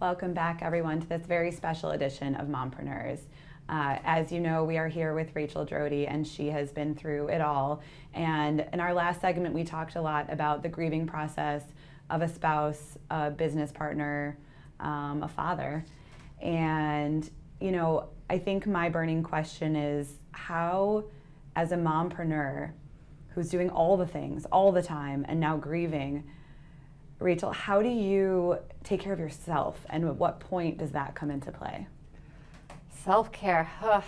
Welcome back, everyone, to this very special edition of Mompreneurs. As you know, we are here with Rachel Drody, and she has been through it all. And in our last segment, we talked a lot about the grieving process of a spouse, a business partner, a father. And, you know, I think my burning question is how, as a mompreneur who's doing all the things all the time and now grieving, Rachel, how do you take care of yourself, and at what point does that come into play? Self-care. I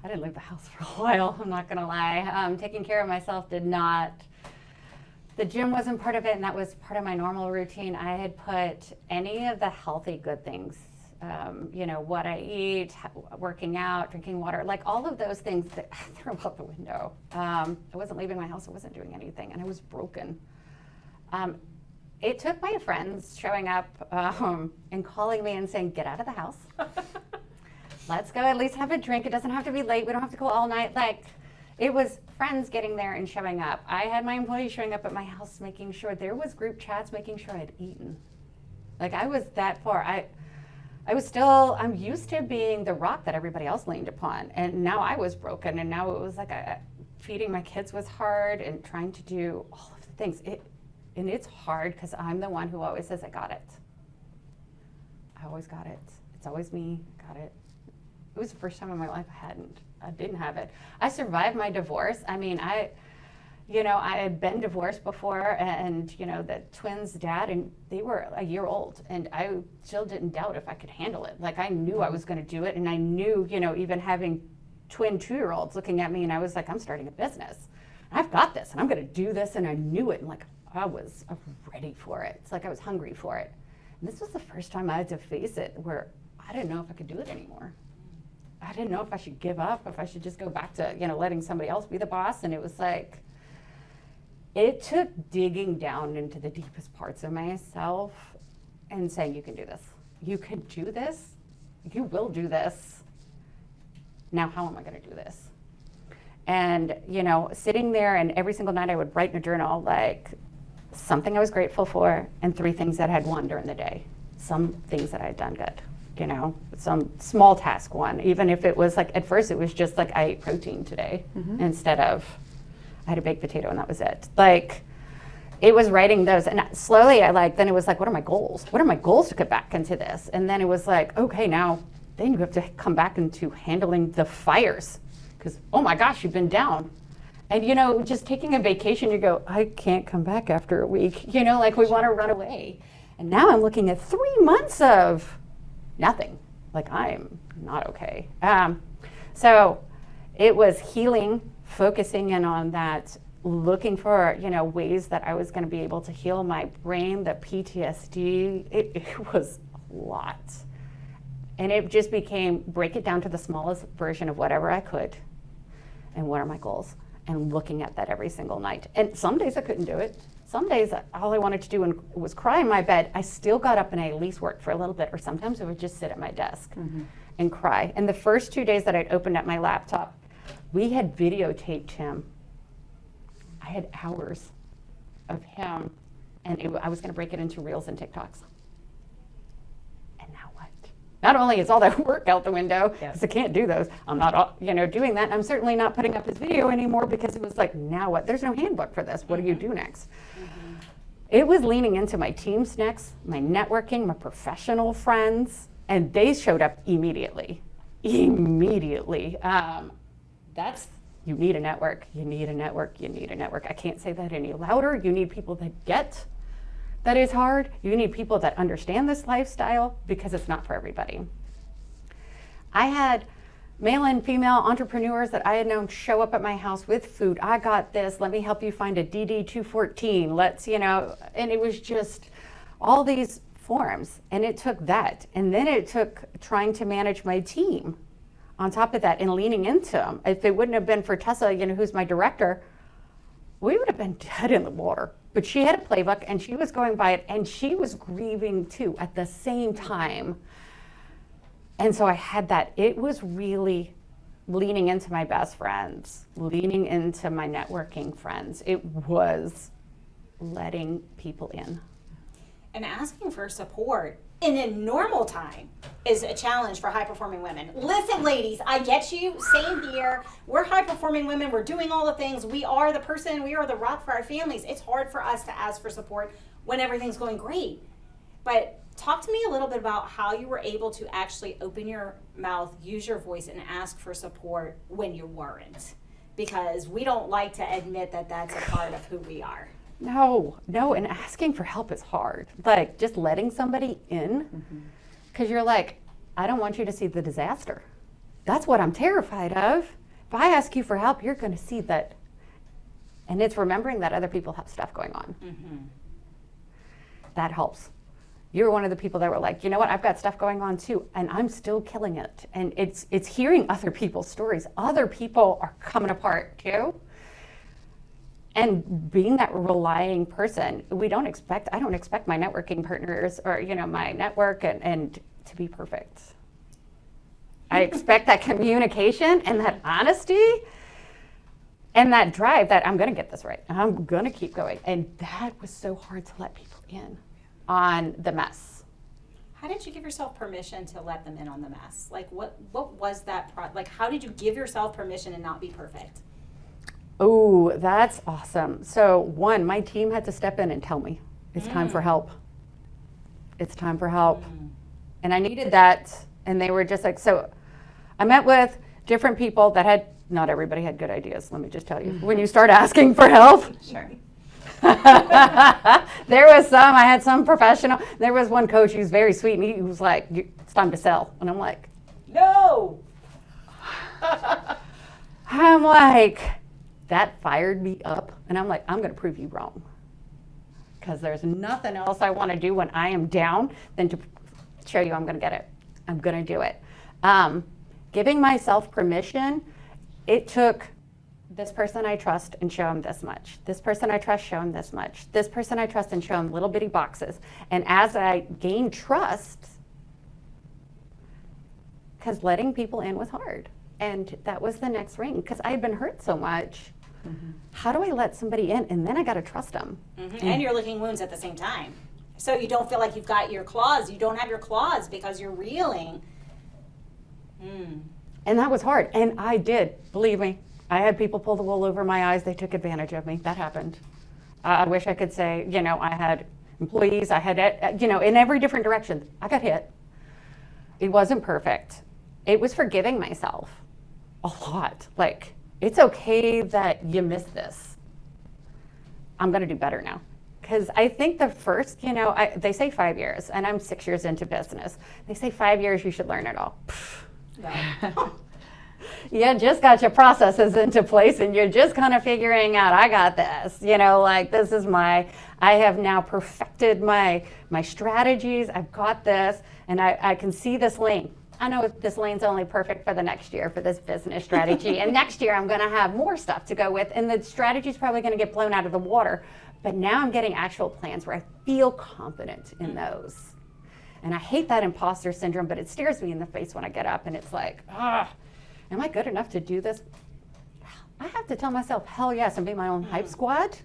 didn't leave the house for a while, I'm not gonna lie. Taking care of myself did not, the gym wasn't part of it, and that was part of my normal routine. I had put any of the healthy good things, you know, what I eat, working out, drinking water, like all of those things that I threw out the window. I wasn't leaving my house, I wasn't doing anything, and I was broken. It took my friends showing up and calling me and saying, get out of the house. Let's go at least have a drink. It doesn't have to be late. We don't have to go all night. Like, it was friends getting there and showing up. I had my employees showing up at my house, making sure there was group chats, making sure I'd eaten. Like, I was that far. I'm used to being the rock that everybody else leaned upon. And now I was broken. And now it was like feeding my kids was hard and trying to do all of the things. And it's hard because I'm the one who always says, I got it. I always got it. It's always me, got it. It was the first time in my life I didn't have it. I survived my divorce. I mean, I had been divorced before, and, you know, the twins' dad, and they were a year old, and I still didn't doubt if I could handle it. Like, I knew I was going to do it, and I knew, you know, even having twin 2-year-olds looking at me, and I was like, I'm starting a business. I've got this, and I'm going to do this, and I knew it, and like, I was ready for it. It's like I was hungry for it. And this was the first time I had to face it where I didn't know if I could do it anymore. I didn't know if I should give up, if I should just go back to, you know, letting somebody else be the boss. And it was like, it took digging down into the deepest parts of myself and saying, you can do this. You can do this. You will do this. Now, how am I going to do this? And, you know, sitting there, and every single night I would write in a journal, like, something I was grateful for, and 3 things that I had won during the day. Some things that I had done good, you know, some small task one, even if it was like, at first it was just like, I ate protein today instead of, I had a baked potato and that was it. Like, it was writing those, and slowly then it was like, what are my goals? What are my goals to get back into this? And then it was like, okay, now, then you have to come back into handling the fires, because, oh my gosh, you've been down. And, you know, just taking a vacation, you go, I can't come back after a week. You know, like, we want to run away. And now I'm looking at 3 months of nothing. Like, I'm not okay. So it was healing, focusing in on that, looking for, you know, ways that I was going to be able to heal my brain, the PTSD. It was a lot. And it just became, break it down to the smallest version of whatever I could. And what are my goals? And looking at that every single night. And some days I couldn't do it. Some days all I wanted to do was cry in my bed. I still got up and I at least worked for a little bit, or sometimes I would just sit at my desk and cry. And the first 2 days that I'd opened up my laptop, we had videotaped him. I had hours of him, and I was going to break it into Reels and TikToks. And now what? Not only is all that work out the window, because I can't do those, I'm not, you know, doing that. I'm certainly not putting up his video anymore, because it was like, now what? There's no handbook for this. What do you do next? It was leaning into my teams next, my networking, my professional friends, and they showed up immediately. Immediately. You need a network. You need a network. You need a network. I can't say that any louder. You need people that get that is hard. You need people that understand this lifestyle, because it's not for everybody. I had male and female entrepreneurs that I had known show up at my house with food. I got this. Let me help you find a DD-214. Let's, you know, and it was just all these forms. And it took that. And then it took trying to manage my team on top of that and leaning into them. If it wouldn't have been for Tessa, you know, who's my director, we would have been dead in the water. But she had a playbook, and she was going by it, and she was grieving too at the same time. And so I had that. It was really leaning into my best friends, leaning into my networking friends. It was letting people in. And asking for support in a normal time is a challenge for high-performing women. Listen, ladies, I get you. Same here. We're high-performing women. We're doing all the things. We are the person. We are the rock for our families. It's hard for us to ask for support when everything's going great. But talk to me a little bit about how you were able to actually open your mouth, use your voice, and ask for support when you weren't. Because we don't like to admit that that's a part of who we are. No, and asking for help is hard. Like, just letting somebody in, because you're like, I don't want you to see the disaster. That's what I'm terrified of. If I ask you for help, you're going to see that. And it's remembering that other people have stuff going on. That helps. You're one of the people that were like, you know what, I've got stuff going on too, and I'm still killing it. And it's hearing other people's stories. Other people are coming apart too. And being that relying person, I don't expect my networking partners or, my network and to be perfect. I expect that communication and that honesty and that drive that I'm going to get this right. And I'm going to keep going. And that was so hard to let people in on the mess. How did you give yourself permission to let them in on the mess? Like, what was that? How did you give yourself permission and not be perfect? Oh, that's awesome. So one, my team had to step in and tell me, it's time for help. It's time for help. And I needed that. And they were just like, so I met with different people that not everybody had good ideas, let me just tell you. When you start asking for help. Sure. There was I had some professional. There was one coach who was very sweet and he was like, it's time to sell. And I'm like, no. I'm like, that fired me up. And I'm like, I'm going to prove you wrong. Because there's nothing else I want to do when I am down than to show you I'm going to get it. I'm going to do it. Giving myself permission, it took this person I trust and show him this much. This person I trust, show him this much. This person I trust and show him little bitty boxes. And as I gained trust, because letting people in was hard. And that was the next ring, because I had been hurt so much. How do I let somebody in? And then I got to trust them. And you're licking wounds at the same time. So you don't feel like you've got your claws. You don't have your claws because you're reeling. And that was hard. And I did, believe me. I had people pull the wool over my eyes. They took advantage of me. That happened. I wish I could say, I had employees. I had, in every different direction. I got hit. It wasn't perfect. It was forgiving myself a lot. Like, it's okay that you missed this. I'm going to do better now. Because I think the first, they say 5 years, and I'm 6 years into business. They say 5 years, you should learn it all. No. You just got your processes into place, and you're just kind of figuring out, I got this. This is I have now perfected my strategies. I've got this, and I can see this lane. I know this lane's only perfect for the next year for this business strategy. And next year I'm going to have more stuff to go with. And the strategy's probably going to get blown out of the water. But now I'm getting actual plans where I feel confident in those. And I hate that imposter syndrome, but it stares me in the face when I get up. And it's like, am I good enough to do this? I have to tell myself, hell yes, and be my own hype squad.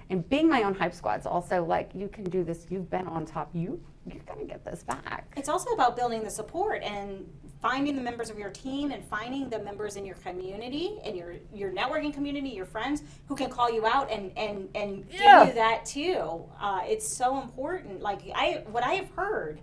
And being my own hype squad's also like, you can do this. You've been on top. You're going to get this back. It's also about building the support and finding the members of your team and finding the members in your community and your networking community, your friends who can call you out and give you that too. It's so important. Like what I have heard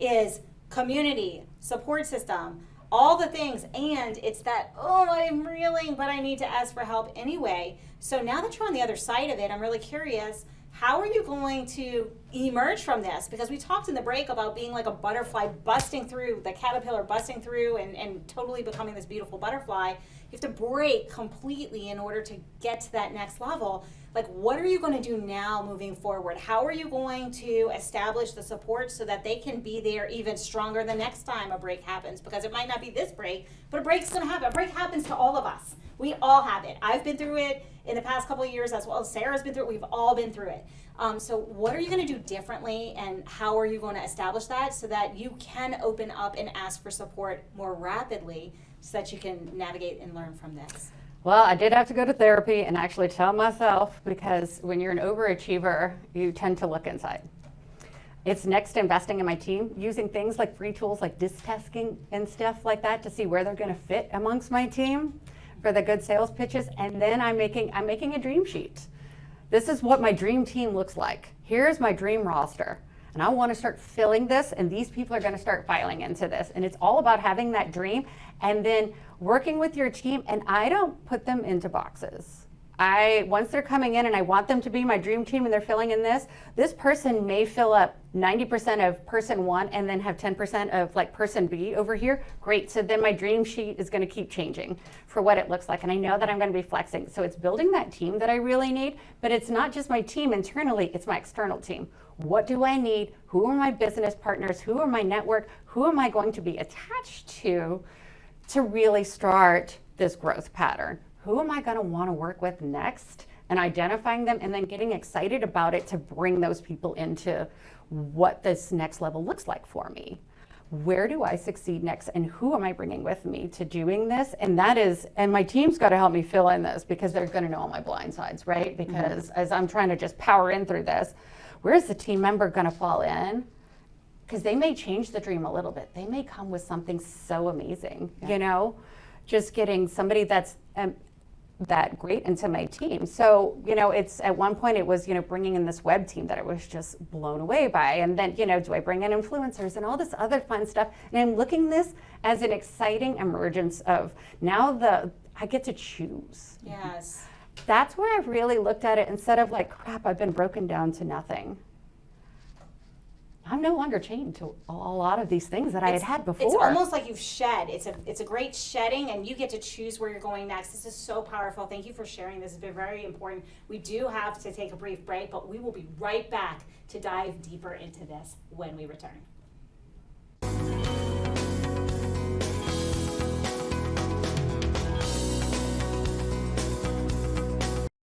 is community, support system, all the things, and it's that, I'm reeling, but I need to ask for help anyway. So now that you're on the other side of it, I'm really curious, how are you going to emerge from this? Because we talked in the break about being like a butterfly busting through, the caterpillar busting through and totally becoming this beautiful butterfly. You have to break completely in order to get to that next level. Like, what are you going to do now moving forward? How are you going to establish the support so that they can be there even stronger the next time a break happens? Because it might not be this break, but a break's going to happen. A break happens to all of us. We all have it. I've been through it in the past couple of years as well as Sarah's been through it. We've all been through it. So what are you going to do differently, and how are you going to establish that so that you can open up and ask for support more rapidly so that you can navigate and learn from this? Well, I did have to go to therapy and actually tell myself, because when you're an overachiever, you tend to look inside. It's next investing in my team, using things like free tools like disc testing and stuff like that to see where they're going to fit amongst my team for the good sales pitches. And then I'm making a dream sheet. This is what my dream team looks like. Here's my dream roster. And I want to start filling this, and these people are going to start filing into this. And it's all about having that dream and then working with your team. And I don't put them into boxes. Once they're coming in and I want them to be my dream team and they're filling in this person may fill up 90% of person one and then have 10% of like person B over here. Great. So then my dream sheet is going to keep changing for what it looks like. And I know that I'm going to be flexing. So it's building that team that I really need, but it's not just my team internally, it's my external team. What do I need? Who are my business partners? Who are my network? Who am I going to be attached to really start this growth pattern? Who am I going to want to work with next? And identifying them and then getting excited about it to bring those people into what this next level looks like for me. Where do I succeed next? And who am I bringing with me to doing this? And my team's got to help me fill in this because they're going to know all my blind sides, right? Because as I'm trying to just power in through this, where's the team member going to fall in? Because they may change the dream a little bit. They may come with something so amazing, just getting somebody that's that great into my team. So, it's at one point it was, bringing in this web team that I was just blown away by. And then, do I bring in influencers and all this other fun stuff? And I'm looking this as an exciting emergence of now I get to choose. Yes. That's where I've really looked at it instead of like, crap, I've been broken down to nothing. I'm no longer chained to a lot of these things that I had before. It's almost like you've shed. It's a great shedding, and you get to choose where you're going next. This is so powerful. Thank you for sharing. This has been very important. We do have to take a brief break, but we will be right back to dive deeper into this when we return.